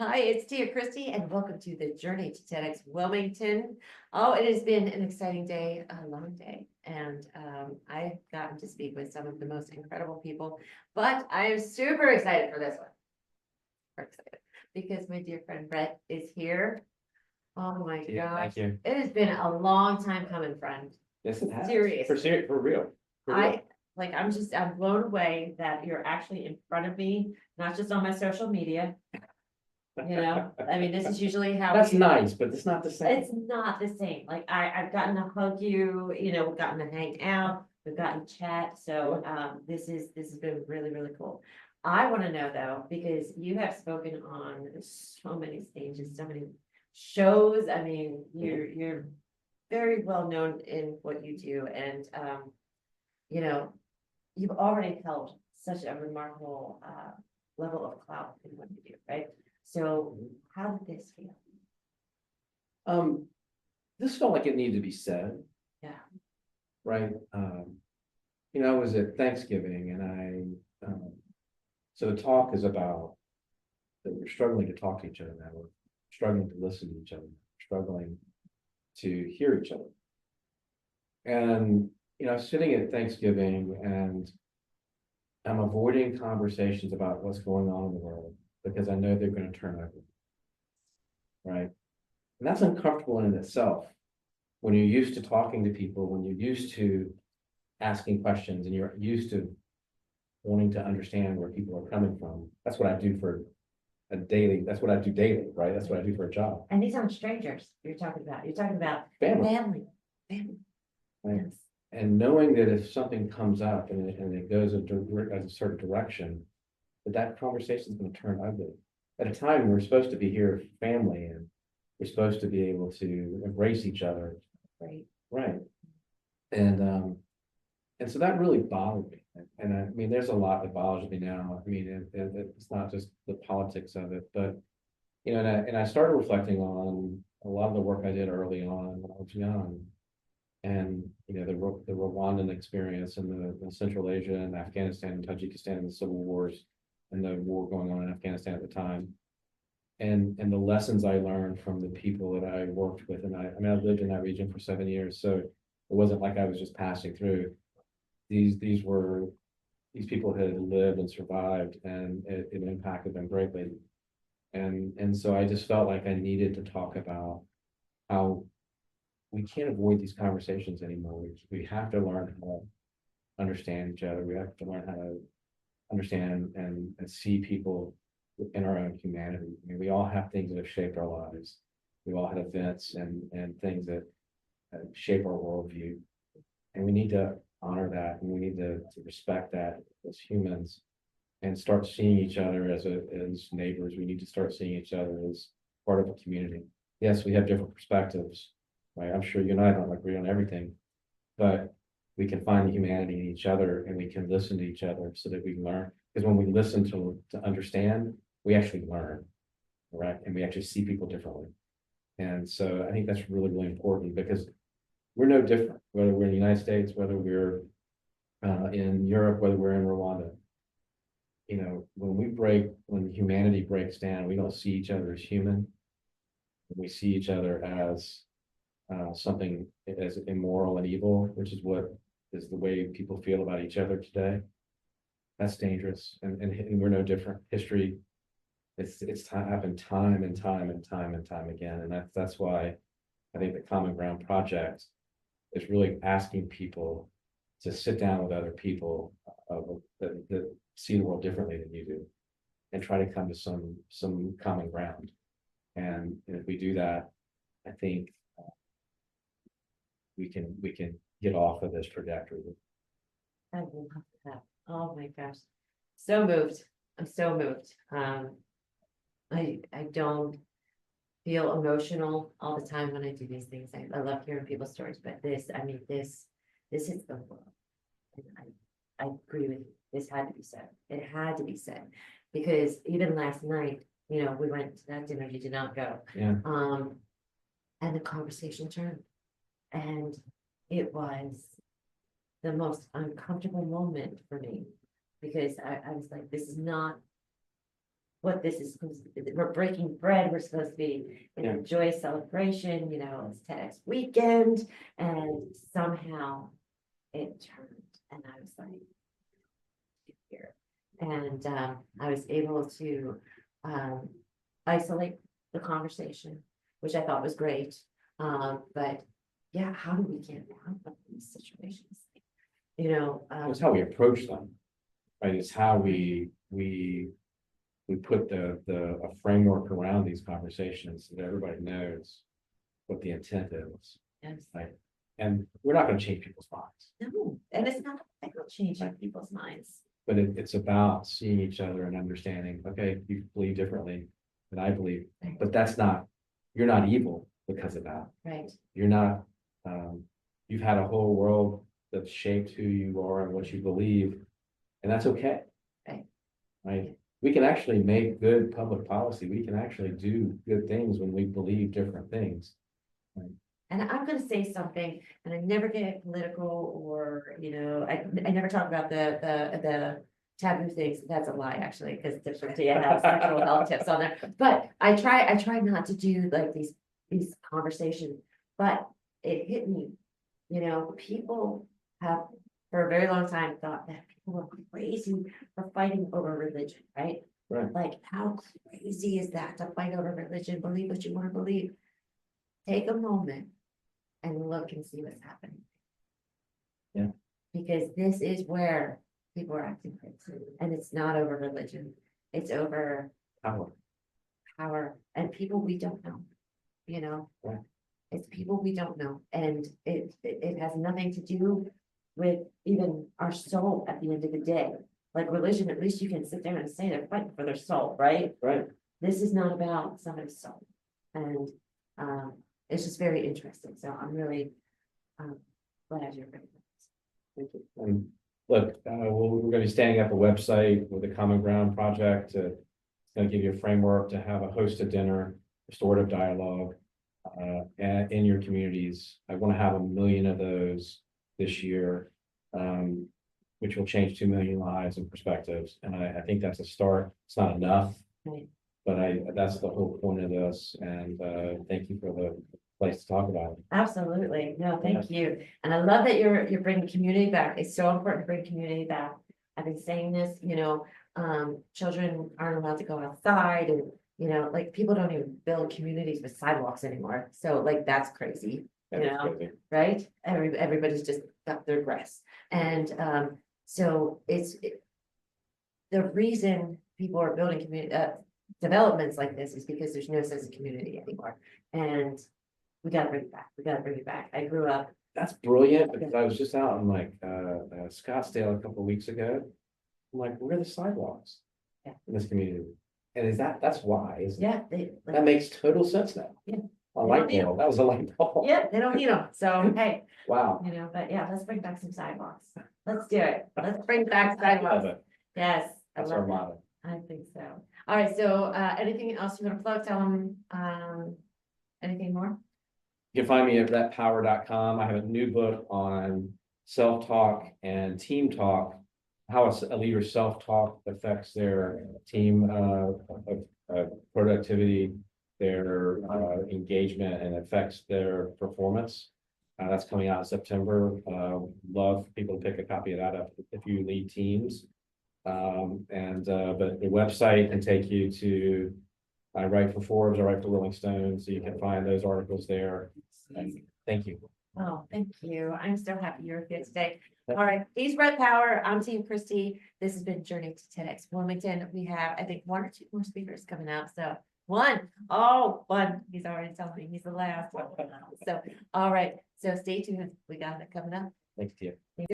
Hi, it's Tia Cristy, and welcome to the journey to TEDx Wilmington. Oh, it has been an exciting day, a long day, and I've gotten to speak with some of the most incredible people, but I am super excited for this one. Super excited because my dear friend Rhett is here. Oh my Yeah, gosh, thank you. it has been a long time coming, friend. Yes, it has. Serious. For real. For real. I'm blown away that you're actually in front of me, not just on my social media. I mean, this is usually how That's nice, but it's not the same. it's not the same. Like I've gotten to hug you, we've gotten to hang out, we've gotten to chat. So this has been really, really cool. I want to know though, because you have spoken on so many stages, so many shows. I mean, you're very well known in what you do, and you know, you've already held such a remarkable level of clout in what you do, right? So how did this feel? This felt like it needed to be said, Yeah. right? I was at Thanksgiving and so the talk is about that we're struggling to talk to each other now. We're struggling to listen to each other, struggling to hear each other. And, sitting at Thanksgiving and I'm avoiding conversations about what's going on in the world because I know they're going to turn ugly. Right. And that's uncomfortable in itself. When you're used to talking to people, when you're used to asking questions and you're used to wanting to understand where people are coming from. That's what I do for that's what I do daily, right? That's what I do for a job. And these aren't strangers you're talking about. You're talking about Family. Family. Right? Yes. And knowing that if something comes up and it goes a certain direction, that conversation is going to turn ugly. At a time we're supposed to be here for family and we're supposed to be able to embrace each other. Right. Right. And so that really bothered me. And I mean, there's a lot that bothers me now. I mean, it's not just the politics of it, but and I started reflecting on a lot of the work I did early on when I was young, and the Rwandan experience and the Central Asia and Afghanistan and Tajikistan and the civil wars and the war going on in Afghanistan at the time, and the lessons I learned from the people that I worked with. And I mean, I lived in that region for 7 years, so it wasn't like I was just passing through. These people had lived and survived, and it impacted them greatly. And so I just felt like I needed to talk about how we can't avoid these conversations anymore. We have to learn how to understand each other. We have to learn how to understand and see people in our own humanity. I mean, we all have things that have shaped our lives. We all had events and things that shape our worldview. And we need to honor that, and we need to respect that as humans and start seeing each other as neighbors. We need to start seeing each other as part of a community. Yes, we have different perspectives, right? I'm sure you and I don't agree on everything, but we can find the humanity in each other and we can listen to each other so that we learn. Because when we listen to understand, we actually learn, right? And we actually see people differently. And so I think that's really, really important because we're no different, whether we're in the United States, whether we're in Europe, whether we're in Rwanda. When humanity breaks down, we don't see each other as human. We see each other as something as immoral and evil, which is what is the way people feel about each other today. That's dangerous, and we're no different. History, it's happened time and time and time and time again, and that's why I think the Common Ground Project is really asking people to sit down with other people that see the world differently than you do, and try to come to some common ground. And if we do that, I think we can get off of this trajectory. I love that. Oh my gosh. So moved. I'm so moved. I don't feel emotional all the time when I do these things. I love hearing people's stories, but this is the world. And I agree with you. This had to be said. It had to be said. Because even last night, we went to that dinner, you did not go. Yeah. And the conversation turned. And it was the most uncomfortable moment for me because I was like, this is not what this is, we're breaking bread, we're supposed to be in a joyous celebration, you know, it's TEDx weekend, and somehow it turned, and I was like, here. And I was able to isolate the conversation, which I thought was great. But yeah, how do we get out of these situations? You know, It's how we approach them, right? It's how we put a framework around these conversations so that everybody knows what the intent is, yes, right? And we're not gonna change people's minds, no, and it's not about changing people's minds. but it's about seeing each other and understanding, okay, you believe differently than I believe, but you're not evil because of that. Right, You're not, you've had a whole world that's shaped who you are and what you believe, and that's okay. Right. Right? We can actually make good public policy. We can actually do good things when we believe different things. and I'm gonna say something, and I never get political or, you know, I never talk about the taboo things. That's a lie, actually, because different have sexual health tips on there. But I try not to do like these conversations, but it hit me. You know, people have for a very long time thought that people were crazy for fighting over religion, right? Right. Like, how crazy is that to fight over religion, believe what you want to believe? Take a moment and look and see what's happening. Yeah. Because this is where people are acting crazy, and it's not over religion, it's over power and people we don't know, you know? Right. It's people we don't know, and it has nothing to do with even our soul at the end of the day. Like religion, at least you can sit there and say they're fighting for their soul, right? Right. This is not about somebody's soul, and it's just very interesting. So I'm really glad you're bringing this. Thank you. And look, we're gonna be standing up a website with the Common Ground Project to, it's gonna give you a framework to have a hosted dinner, restorative dialogue. In your communities. I want to have 1 million of those this year, which will change 2 million lives and perspectives. And I think that's a start. It's not enough, Right. but that's the whole point of this. And thank you for the place to talk about it. Absolutely. No, thank you. And I love that you're bringing community back. It's so important to bring community back. I've been saying this, you know, children aren't allowed to go outside, and you know, like people don't even build communities with sidewalks anymore. So like, that's crazy, you That's know, crazy. right? Everybody's just got their grass. And so the reason people are building community developments like this is because there's no sense of community anymore. And we gotta bring it back. We gotta bring it back. I grew up. That's brilliant, because I was just out in like Scottsdale a couple of weeks ago. I'm like, where are the sidewalks Yeah. in this community? And that's why, isn't it? Yeah, That makes total sense now. Yeah. A light bulb, that was a light bulb. yeah, they don't need them. So hey, Wow. you know, but yeah, let's bring back some sidewalks. Let's do it. Let's bring back I love sidewalks. it. Yes, I That's our love it. motto. I think so. All right, so anything else you want to plug? Tell them anything more? You can find me at rhettpower.com. I have a new book on self-talk and team talk, how a leader's self-talk affects their team productivity, their engagement, and affects their performance. That's coming out in September. Love for people to pick a copy of that up if you lead teams. But the website can take you to, I write for Forbes, I write for Rolling Stone, so you can find those articles there. And thank you. Oh, thank you. I'm so happy you're here today. All right, he's Rhett Power. I'm Team Cristy. This has been Journey to TEDx Wilmington. We have, I think, 1 or 2 more speakers coming out. So one. He's already telling me he's the last one. So, all right. So stay tuned. We got it coming up. Thanks to you.